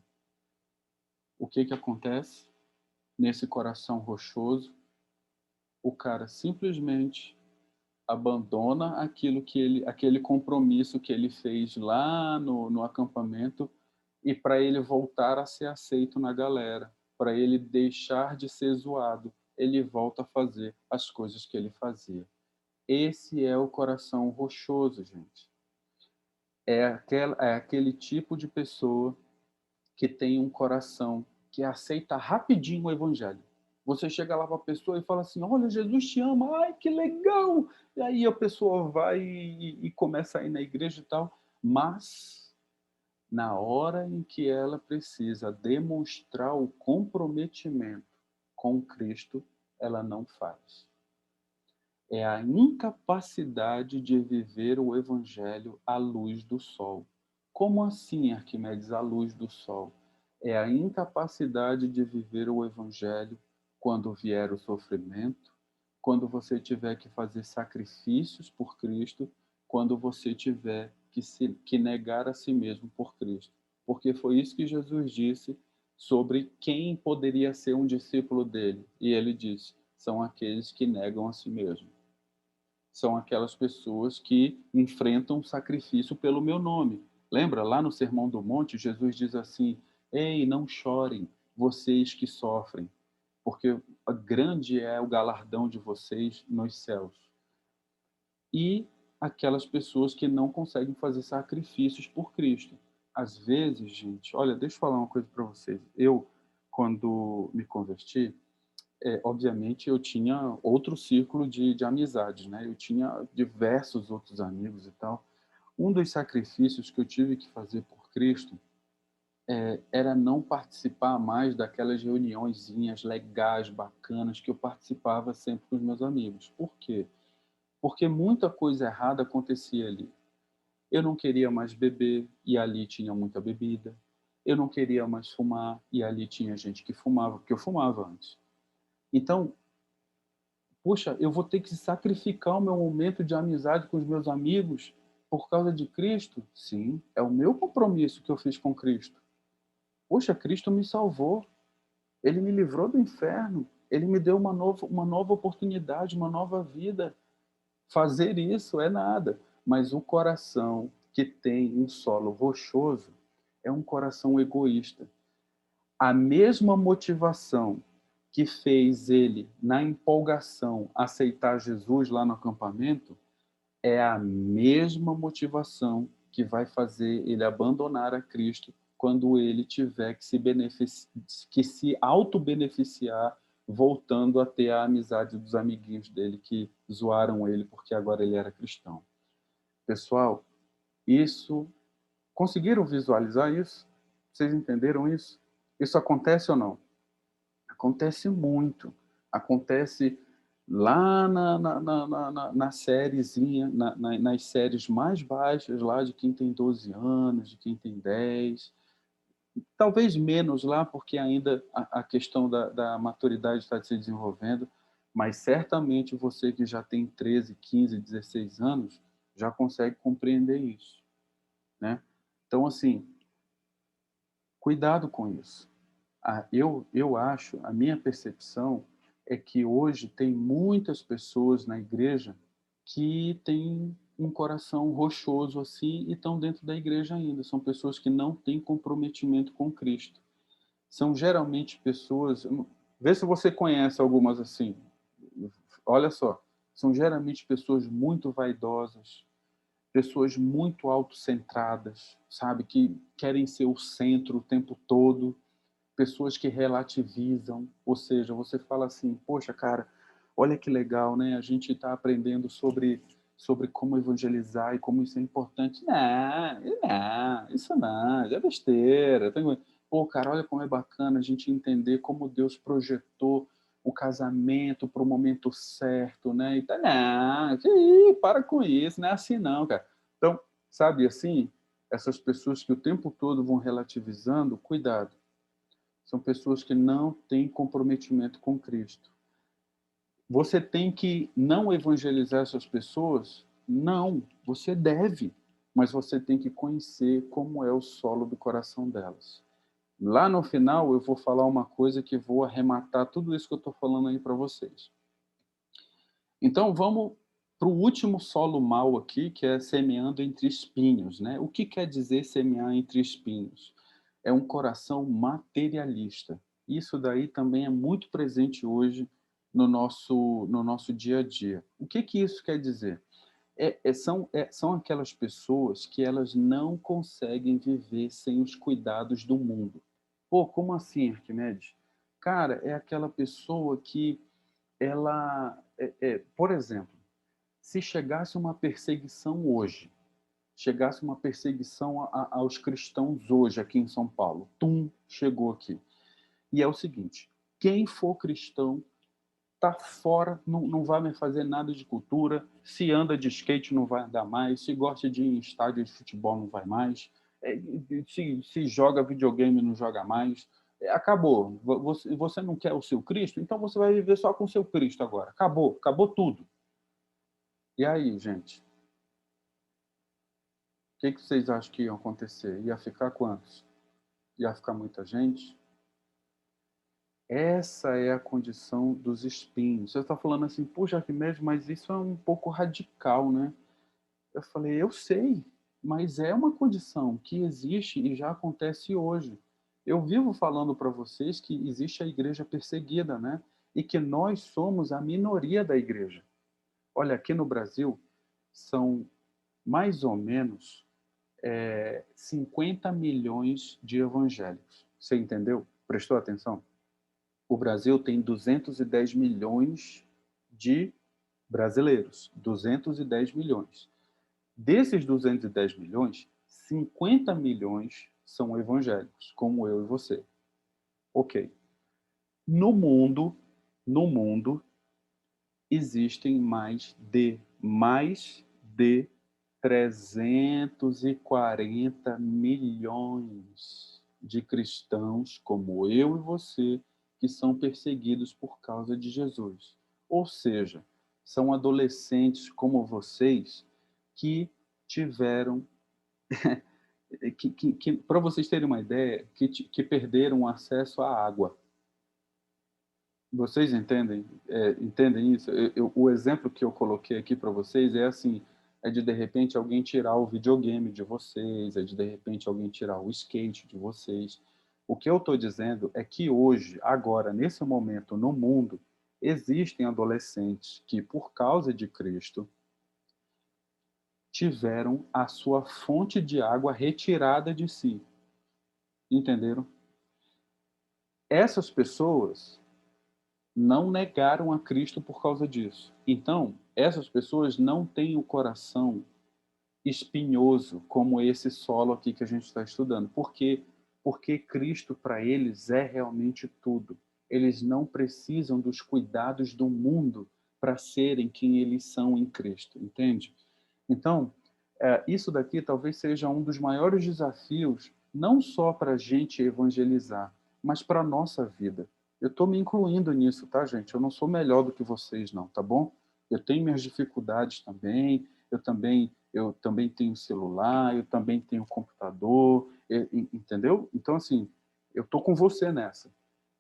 O que que acontece nesse coração rochoso? O cara simplesmente abandona aquele compromisso que ele fez lá no acampamento, e para ele voltar a ser aceito na galera, para ele deixar de ser zoado, ele volta a fazer as coisas que ele fazia. Esse é o coração rochoso, gente. É aquele tipo de pessoa que tem um coração que aceita rapidinho o evangelho. Você chega lá para a pessoa e fala assim: olha, Jesus te ama, ai que legal! E aí a pessoa vai e começa a ir na igreja e tal, mas na hora em que ela precisa demonstrar o comprometimento com Cristo, ela não faz. É a incapacidade de viver o evangelho à luz do sol. Como assim, Arquimedes, à luz do sol? É a incapacidade de viver o evangelho quando vier o sofrimento, quando você tiver que fazer sacrifícios por Cristo, quando você tiver que negar a si mesmo por Cristo. Porque foi isso que Jesus disse sobre quem poderia ser um discípulo dele. E ele disse: são aqueles que negam a si mesmo, são aquelas pessoas que enfrentam sacrifício pelo meu nome. Lembra, lá no Sermão do Monte, Jesus diz assim: ei, não chorem, vocês que sofrem, porque grande é o galardão de vocês nos céus. E aquelas pessoas que não conseguem fazer sacrifícios por Cristo. Às vezes, gente, olha, deixa eu falar uma coisa para vocês. Eu, quando me converti, obviamente eu tinha outro círculo de amizades, né? Eu tinha diversos outros amigos e tal. Um dos sacrifícios que eu tive que fazer por Cristo era não participar mais daquelas reuniõezinhas legais, bacanas, que eu participava sempre com os meus amigos. Por quê? Porque muita coisa errada acontecia ali. Eu não queria mais beber, e ali tinha muita bebida. Eu não queria mais fumar, e ali tinha gente que fumava, porque eu fumava antes. Então, poxa, eu vou ter que sacrificar o meu momento de amizade com os meus amigos por causa de Cristo? Sim, é o meu compromisso que eu fiz com Cristo. Poxa, Cristo me salvou. Ele me livrou do inferno. Ele me deu uma nova oportunidade, uma nova vida. Fazer isso é nada. Mas o coração que tem um solo rochoso é um coração egoísta. A mesma motivação que fez ele, na empolgação, aceitar Jesus lá no acampamento, é a mesma motivação que vai fazer ele abandonar a Cristo quando ele tiver que se auto-beneficiar, voltando a ter a amizade dos amiguinhos dele que zoaram ele porque agora ele era cristão. Pessoal, isso... Conseguiram visualizar isso? Vocês entenderam isso? Isso acontece ou não? Acontece muito. Acontece lá na sériezinha, nas séries mais baixas, lá de quem tem 12 anos, de quem tem 10. Talvez menos lá, porque ainda a questão da maturidade está se desenvolvendo, mas certamente você que já tem 13, 15, 16 anos já consegue compreender isso, né? Então, assim, cuidado com isso. Eu acho, a minha percepção é que hoje tem muitas pessoas na igreja que têm um coração rochoso assim e estão dentro da igreja ainda. São pessoas que não têm comprometimento com Cristo. São geralmente pessoas... Vê se você conhece algumas assim. Olha só. São geralmente pessoas muito vaidosas, pessoas muito autocentradas, sabe? Que querem ser o centro o tempo todo, pessoas que relativizam, ou seja, você fala assim: poxa, cara, olha que legal, né? A gente está aprendendo sobre como evangelizar e como isso é importante. Não, isso não, é besteira. Pô, cara, olha como é bacana a gente entender como Deus projetou o casamento para o momento certo, né? E tá, não, para com isso, não é assim não, cara. Então, sabe assim, essas pessoas que o tempo todo vão relativizando, cuidado, são pessoas que não têm comprometimento com Cristo. Você tem que não evangelizar essas pessoas? Não, você deve, mas você tem que conhecer como é o solo do coração delas. Lá no final, eu vou falar uma coisa que vou arrematar tudo isso que eu estou falando aí para vocês. Então, vamos para o último solo mau aqui, que é semeando entre espinhos, né? O que quer dizer semear entre espinhos? É um coração materialista. Isso daí também é muito presente hoje no nosso dia a dia. O que isso quer dizer? São aquelas pessoas que elas não conseguem viver sem os cuidados do mundo. Pô, como assim, Arquimedes? Cara, é aquela pessoa que por exemplo, se chegasse uma perseguição hoje, chegasse uma perseguição aos cristãos hoje aqui em São Paulo, chegou aqui. E é o seguinte, quem for cristão tá fora, não vai mais fazer nada de cultura, se anda de skate não vai andar mais, se gosta de ir em estádio de futebol não vai mais, se joga videogame não joga mais, acabou. Você não quer o seu Cristo, então você vai viver só com o seu Cristo agora. Acabou tudo. E aí, gente? O que vocês acham que ia acontecer? Ia ficar quantos? Ia ficar muita gente? Essa é a condição dos espinhos. Você está falando assim, puxa, Arquimedes, mas isso é um pouco radical, né? Eu falei, eu sei, mas é uma condição que existe e já acontece hoje. Eu vivo falando para vocês que existe a igreja perseguida, né? E que nós somos a minoria da igreja. Olha, aqui no Brasil são mais ou menos 50 milhões de evangélicos. Você entendeu? Prestou atenção? O Brasil tem 210 milhões de brasileiros. 210 milhões. Desses 210 milhões, 50 milhões são evangélicos, como eu e você. Ok. No mundo, existem mais de 340 milhões de cristãos como eu e você que são perseguidos por causa de Jesus. Ou seja, são adolescentes como vocês que tiveram, para vocês terem uma ideia, que perderam o acesso à água. Vocês entendem isso? O exemplo que eu coloquei aqui para vocês é assim, é de repente alguém tirar o videogame de vocês, é de repente alguém tirar o skate de vocês. O que eu estou dizendo é que hoje, agora, nesse momento, no mundo, existem adolescentes que, por causa de Cristo, tiveram a sua fonte de água retirada de si. Entenderam? Essas pessoas não negaram a Cristo por causa disso. Então, essas pessoas não têm o coração espinhoso como esse solo aqui que a gente está estudando. Por quê? Porque Cristo para eles é realmente tudo. Eles não precisam dos cuidados do mundo para serem quem eles são em Cristo, entende? Então, isso daqui talvez seja um dos maiores desafios, não só para a gente evangelizar, mas para a nossa vida. Eu estou me incluindo nisso, tá, gente? Eu não sou melhor do que vocês, não, tá bom? Eu tenho minhas dificuldades também, eu também tenho celular, eu também tenho computador, entendeu? Então, assim, eu estou com você nessa.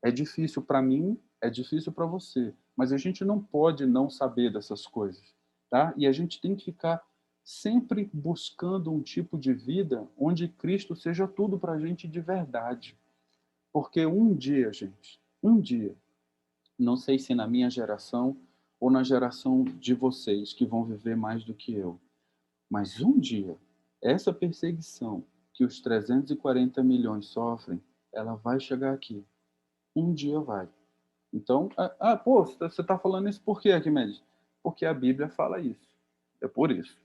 É difícil para mim, é difícil para você, mas a gente não pode não saber dessas coisas, tá? E a gente tem que ficar sempre buscando um tipo de vida onde Cristo seja tudo para a gente de verdade. Porque um dia, gente, um dia, não sei se na minha geração ou na geração de vocês que vão viver mais do que eu, mas um dia, essa perseguição que os 340 milhões sofrem, ela vai chegar aqui. Um dia vai. Então, pô, você está falando isso por quê, Arquimedes? Porque a Bíblia fala isso. É por isso.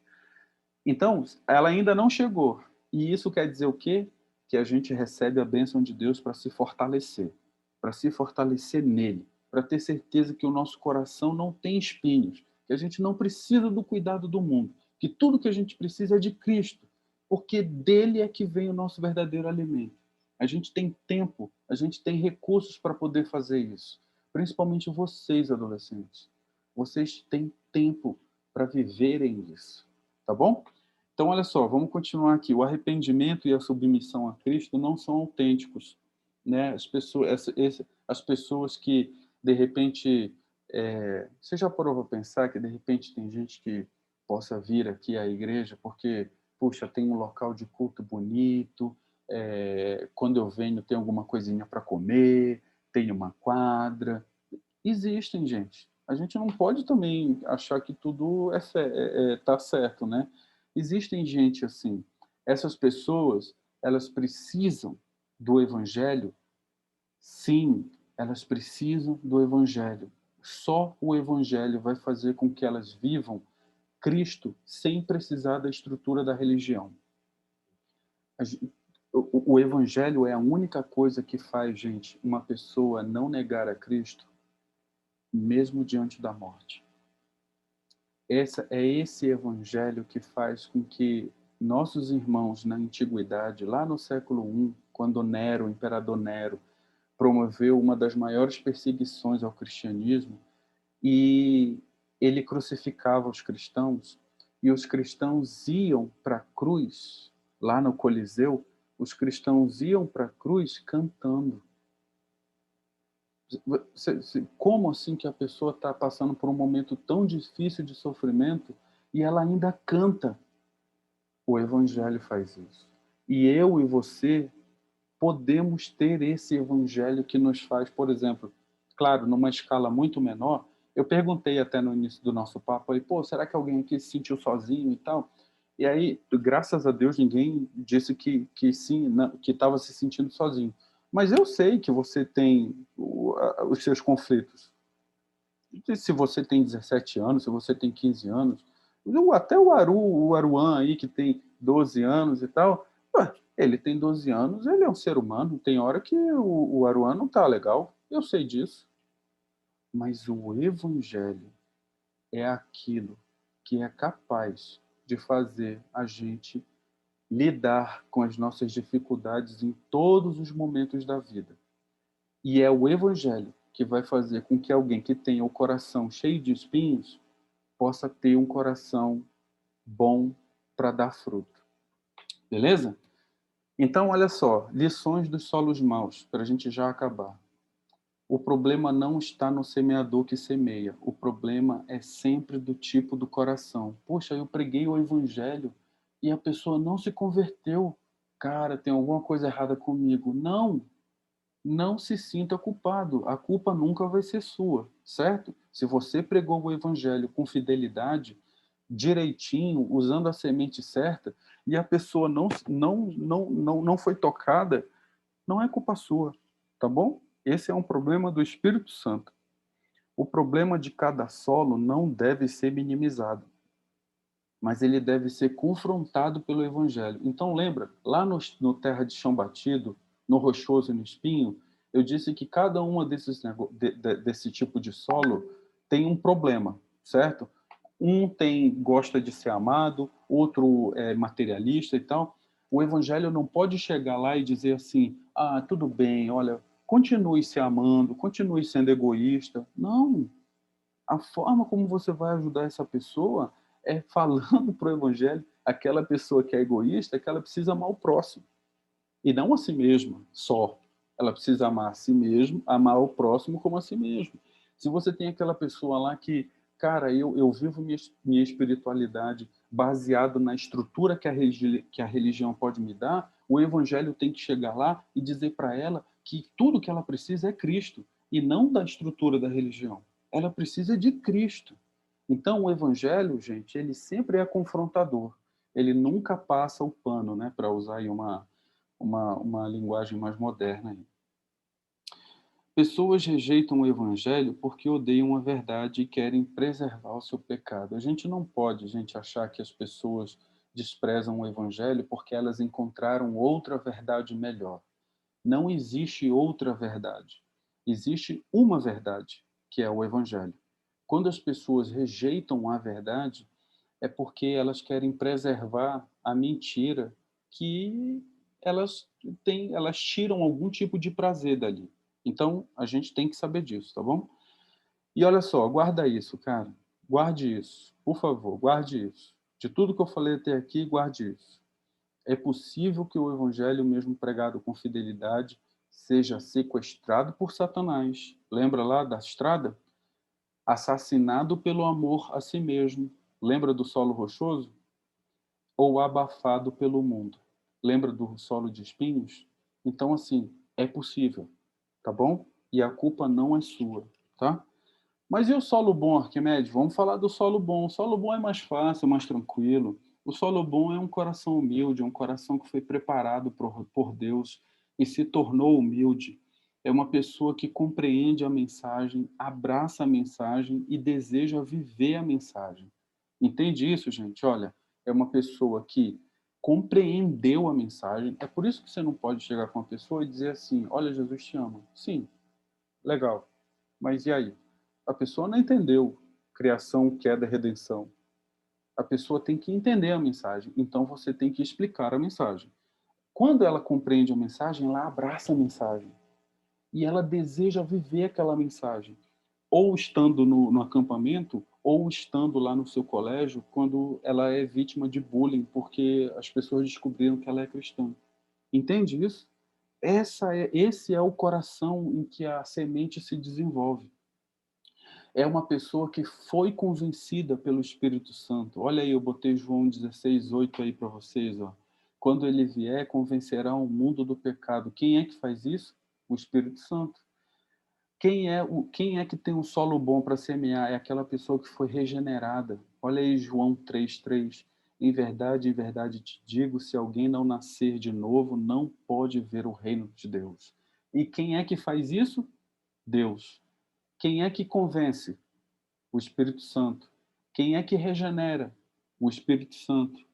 Então, ela ainda não chegou. E isso quer dizer o quê? Que a gente recebe a bênção de Deus para se fortalecer nele, para ter certeza que o nosso coração não tem espinhos, que a gente não precisa do cuidado do mundo, que tudo que a gente precisa é de Cristo, porque dele é que vem o nosso verdadeiro alimento. A gente tem tempo, a gente tem recursos para poder fazer isso, principalmente vocês, adolescentes. Vocês têm tempo para viverem isso, tá bom? Então, olha só, vamos continuar aqui. O arrependimento e a submissão a Cristo não são autênticos, né? As pessoas que, de repente, você já parou para pensar que, de repente, tem gente que possa vir aqui à igreja porque, puxa, tem um local de culto bonito, quando eu venho tem alguma coisinha para comer, tem uma quadra. Existem, gente. A gente não pode também achar que tudo tá certo, né? Existem gente assim. Essas pessoas, elas precisam do evangelho. Sim, elas precisam do evangelho. Só o evangelho vai fazer com que elas vivam Cristo sem precisar da estrutura da religião. A gen- o evangelho é a única coisa que faz, gente, uma pessoa não negar a Cristo mesmo diante da morte. Esse evangelho que faz com que nossos irmãos na antiguidade, lá no século I, quando Nero, o imperador Nero, promoveu uma das maiores perseguições ao cristianismo, e ele crucificava os cristãos, e os cristãos iam para a cruz, lá no Coliseu, os cristãos iam para a cruz cantando. Como assim que a pessoa está passando por um momento tão difícil de sofrimento e ela ainda canta? O Evangelho faz isso. E eu e você podemos ter esse Evangelho que nos faz, por exemplo, claro, numa escala muito menor. Eu perguntei até no início do nosso papo, falei, pô, será que alguém aqui se sentiu sozinho e tal? E aí, graças a Deus, ninguém disse que sim, que estava se sentindo sozinho. Mas eu sei que você tem os seus conflitos. E se você tem 17 anos, se você tem 15 anos, até o Aruan aí, que tem 12 anos e tal, ué, ele tem 12 anos, ele é um ser humano, tem hora que o Aruan não tá legal, eu sei disso. Mas o Evangelho é aquilo que é capaz de fazer a gente lidar com as nossas dificuldades em todos os momentos da vida. E é o Evangelho que vai fazer com que alguém que tenha o coração cheio de espinhos possa ter um coração bom para dar fruto. Beleza? Então, olha só, lições dos solos maus, para a gente já acabar. O problema não está no semeador que semeia. O problema é sempre do tipo do coração. Poxa, eu preguei o evangelho e a pessoa não se converteu. Cara, tem alguma coisa errada comigo. Não, não se sinta culpado. A culpa nunca vai ser sua, certo? Se você pregou o evangelho com fidelidade, direitinho, usando a semente certa, e a pessoa não foi tocada, não é culpa sua, tá bom? Esse é um problema do Espírito Santo. O problema de cada solo não deve ser minimizado, mas ele deve ser confrontado pelo Evangelho. Então lembra, lá no terra de chão batido, no rochoso e no espinho, eu disse que cada uma desse tipo de solo tem um problema, certo? Um gosta de ser amado, outro é materialista e tal. O Evangelho não pode chegar lá e dizer assim, ah, tudo bem, olha, continue se amando, continue sendo egoísta. Não, a forma como você vai ajudar essa pessoa é falando para o Evangelho. Aquela pessoa que é egoísta, é que ela precisa amar o próximo. E não a si mesma só. Ela precisa amar a si mesma, amar o próximo como a si mesmo. Se você tem aquela pessoa lá que, cara, eu vivo minha espiritualidade baseado na estrutura que a religião pode me dar, o Evangelho tem que chegar lá e dizer para ela que tudo que ela precisa é Cristo e não da estrutura da religião. Ela precisa de Cristo. Então, o Evangelho, gente, ele sempre é confrontador. Ele nunca passa o pano, né, para usar aí uma linguagem mais moderna aí. Pessoas rejeitam o evangelho porque odeiam a verdade e querem preservar o seu pecado. A gente não pode, achar que as pessoas desprezam o evangelho porque elas encontraram outra verdade melhor. Não existe outra verdade. Existe uma verdade, que é o evangelho. Quando as pessoas rejeitam a verdade, é porque elas querem preservar a mentira que elas tiram algum tipo de prazer dali. Então, a gente tem que saber disso, tá bom? E olha só, guarda isso, cara. Guarde isso. Por favor, guarde isso. De tudo que eu falei até aqui, guarde isso. É possível que o evangelho, mesmo pregado com fidelidade, seja sequestrado por Satanás. Lembra lá da estrada? Assassinado pelo amor a si mesmo. Lembra do solo rochoso? Ou abafado pelo mundo. Lembra do solo de espinhos? Então, assim, é possível, tá bom? E a culpa não é sua, tá? Mas e o solo bom, Arquimedes? Vamos falar do solo bom. O solo bom é mais fácil, mais tranquilo. O solo bom é um coração humilde, é um coração que foi preparado por Deus e se tornou humilde. É uma pessoa que compreende a mensagem, abraça a mensagem e deseja viver a mensagem. Entende isso, gente? Olha, é uma pessoa que compreendeu a mensagem. É por isso que você não pode chegar com uma pessoa e dizer assim: Olha, Jesus te ama. Sim, legal. Mas e aí? A pessoa não entendeu criação, queda, redenção. A pessoa tem que entender a mensagem. Então você tem que explicar a mensagem. Quando ela compreende a mensagem, ela abraça a mensagem. E ela deseja viver aquela mensagem. Ou estando no acampamento, ou estando lá no seu colégio, quando ela é vítima de bullying, porque as pessoas descobriram que ela é cristã. Entende isso? Esse é o coração em que a semente se desenvolve. É uma pessoa que foi convencida pelo Espírito Santo. Olha aí, eu botei João 16:8 aí para vocês. Ó. Quando ele vier, convencerá o mundo do pecado. Quem é que faz isso? O Espírito Santo. Quem é que tem um solo bom para semear? É aquela pessoa que foi regenerada. Olha aí João 3:3. Em verdade te digo, se alguém não nascer de novo, não pode ver o reino de Deus. E quem é que faz isso? Deus. Quem é que convence? O Espírito Santo. Quem é que regenera? O Espírito Santo.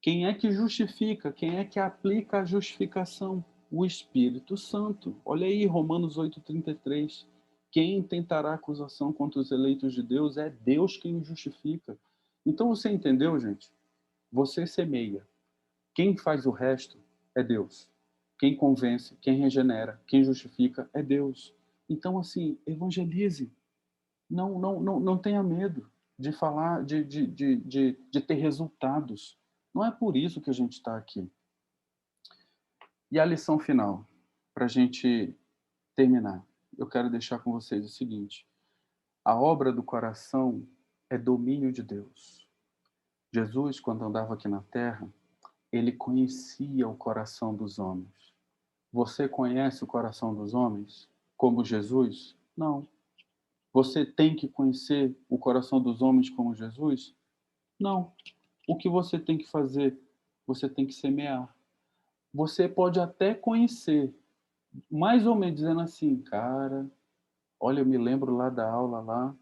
Quem é que justifica? Quem é que aplica a justificação? O Espírito Santo. Olha aí, Romanos 8:33. Quem tentará acusação contra os eleitos de Deus é Deus quem os justifica. Então você entendeu, gente? Você semeia. Quem faz o resto é Deus. Quem convence, quem regenera, quem justifica é Deus. Então, assim, evangelize. Não tenha medo de falar, de ter resultados. Não é por isso que a gente está aqui. E a lição final, para a gente terminar, eu quero deixar com vocês o seguinte: a obra do coração é domínio de Deus. Jesus, quando andava aqui na terra, ele conhecia o coração dos homens. Você conhece o coração dos homens como Jesus? Não. Você tem que conhecer o coração dos homens como Jesus? Não. O que você tem que fazer? Você tem que semear. Você pode até conhecer, mais ou menos dizendo assim, cara, olha, eu me lembro lá da aula lá,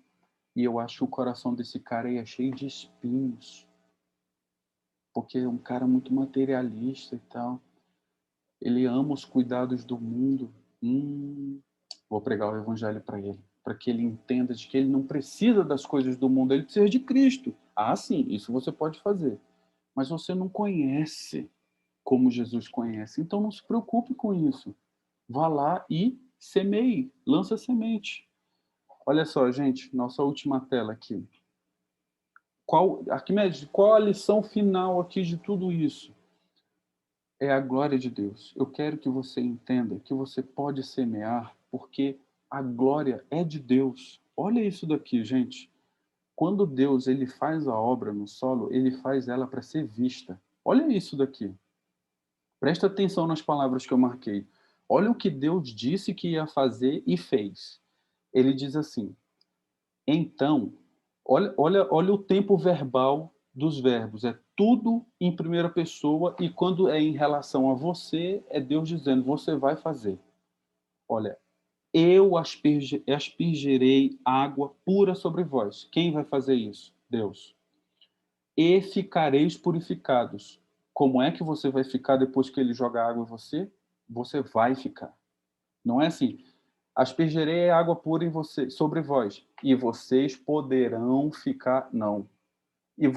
e eu acho que o coração desse cara aí é cheio de espinhos, porque é um cara muito materialista e tal. Ele ama os cuidados do mundo. Vou pregar o evangelho para que ele entenda de que ele não precisa das coisas do mundo, ele precisa de Cristo. Ah, sim, isso você pode fazer. Mas você não conhece como Jesus conhece. Então não se preocupe com isso. Vá lá e semeie, lança semente. Olha só, gente, nossa última tela aqui. Arquimedes, qual a lição final aqui de tudo isso? É a glória de Deus. Eu quero que você entenda que você pode semear porque a glória é de Deus. Olha isso daqui, gente. Quando Deus ele faz a obra no solo, ele faz ela para ser vista. Olha isso daqui. Presta atenção nas palavras que eu marquei. Olha o que Deus disse que ia fazer e fez. Ele diz assim: então, olha o tempo verbal dos verbos. É tudo em primeira pessoa e quando é em relação a você, é Deus dizendo: você vai fazer. Olha, eu aspergerei água pura sobre vós. Quem vai fazer isso? Deus. E ficareis purificados. Como é que você vai ficar depois que ele joga água em você? Você vai ficar. Não é assim, aspergerei água pura em você, sobre vós, e vocês poderão ficar. Não. E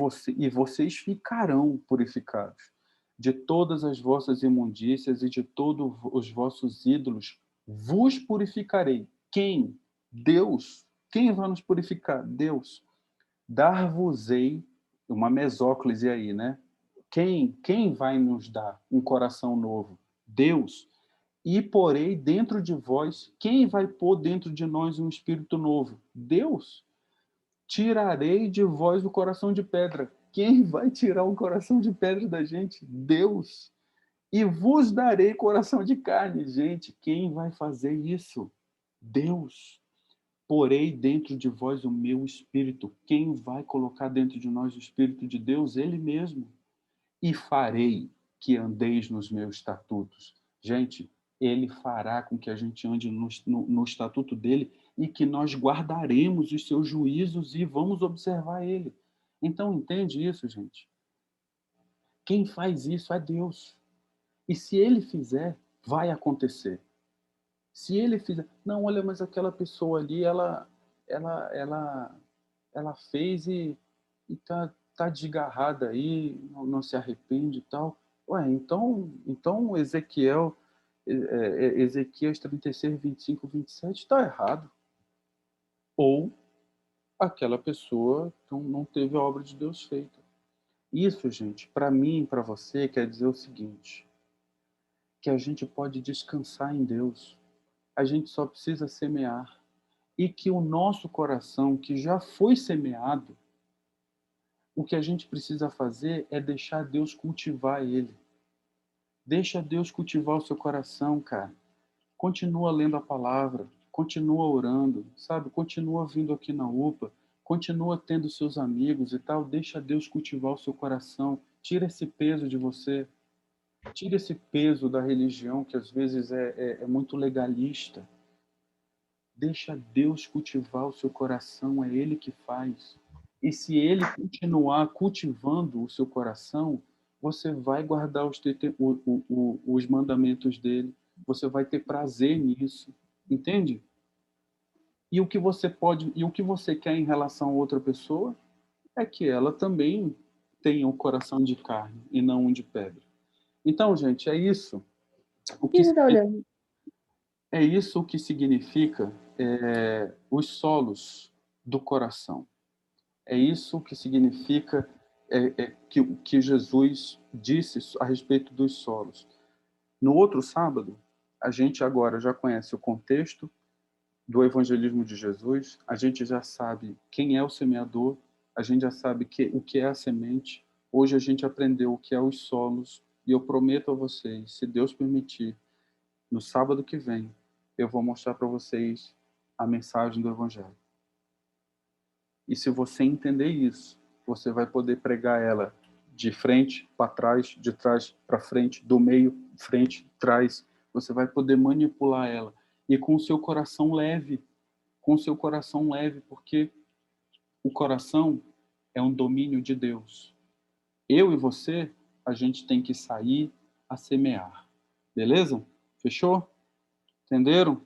vocês ficarão purificados. De todas as vossas imundícias e de todos os vossos ídolos vos purificarei. Quem? Deus. Quem vai nos purificar? Deus. Dar-vos-ei, uma mesóclise aí, né? Quem vai nos dar um coração novo? Deus. E porei dentro de vós, quem vai pôr dentro de nós um espírito novo? Deus. Tirarei de vós o coração de pedra. Quem vai tirar o coração de pedra da gente? Deus. E vos darei coração de carne. Gente, quem vai fazer isso? Deus. Porei dentro de vós o meu espírito. Quem vai colocar dentro de nós o espírito de Deus? Ele mesmo. E farei que andeis nos meus estatutos. Gente, ele fará com que a gente ande no estatuto dele e que nós guardaremos os seus juízos e vamos observar ele. Então, entende isso, gente? Quem faz isso é Deus. E se ele fizer, vai acontecer. Se ele fizer, não, olha, mas aquela pessoa ali, ela fez e tá desgarrada aí, não se arrepende e tal. Ué, então Ezequias 36, 25, 27 está errado. Ou aquela pessoa não teve a obra de Deus feita. Isso, gente, para mim e para você, quer dizer o seguinte, que a gente pode descansar em Deus. A gente só precisa semear. E que o nosso coração, que já foi semeado, o que a gente precisa fazer é deixar Deus cultivar ele. Deixa Deus cultivar o seu coração, cara. Continua lendo a palavra, continua orando, sabe? Continua vindo aqui na UPA, continua tendo seus amigos e tal. Deixa Deus cultivar o seu coração. Tira esse peso de você. Tira esse peso da religião que às vezes é muito legalista. Deixa Deus cultivar o seu coração, é Ele que faz. E se Ele continuar cultivando o seu coração, você vai guardar os mandamentos dele, você vai ter prazer nisso, entende? E o que você quer em relação a outra pessoa é que ela também tenha um coração de carne e não um de pedra. Então, gente, é isso. O O que que você está olhando? É isso o que significa os solos do coração. É isso que significa que Jesus disse a respeito dos solos. No outro sábado, a gente agora já conhece o contexto do evangelismo de Jesus, a gente já sabe quem é o semeador, a gente já sabe o que é a semente. Hoje a gente aprendeu o que é os solos e eu prometo a vocês, se Deus permitir, no sábado que vem, eu vou mostrar para vocês a mensagem do Evangelho. E se você entender isso, você vai poder pregar ela de frente para trás, de trás para frente, do meio, frente, trás. Você vai poder manipular ela. E com o seu coração leve. Com o seu coração leve, porque o coração é um domínio de Deus. Eu e você, a gente tem que sair a semear. Beleza? Fechou? Entenderam?